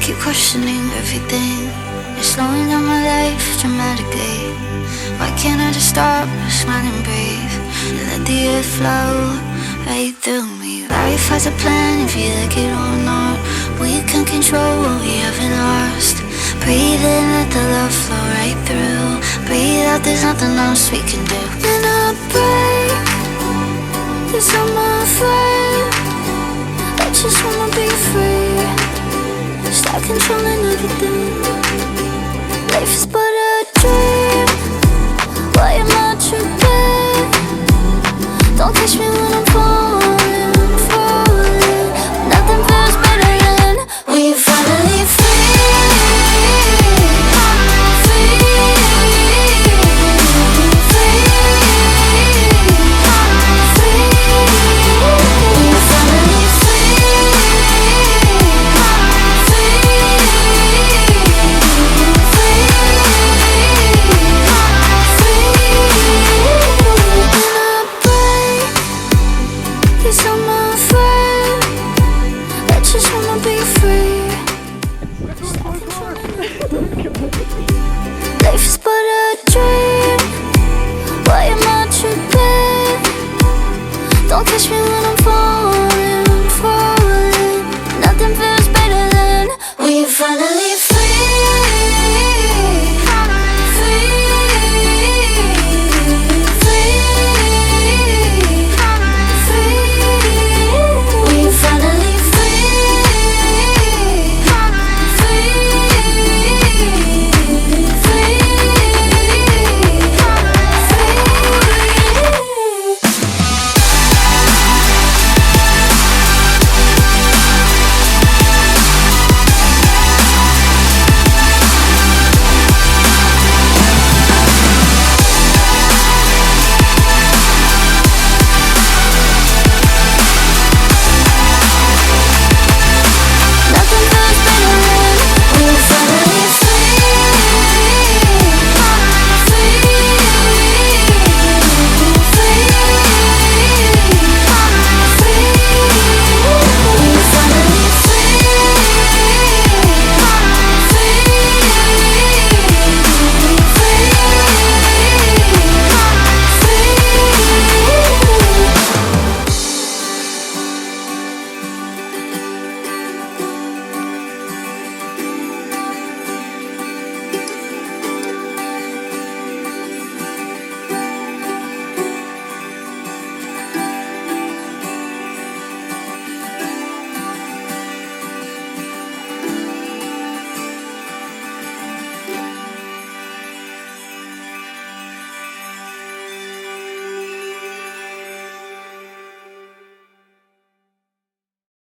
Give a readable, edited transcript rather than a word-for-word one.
keep questioning everything. You're slowing down my life dramatically. Why can't I just stop, smile and breathe, and let the air flow right through me? Life has a plan if you like it or not. We can control what we haven't lost. Breathe in, let the love flow right through. Breathe out, there's nothing else we can do. And I pray, 'cause I'm afraid. I just wanna be free. Stop controlling everything.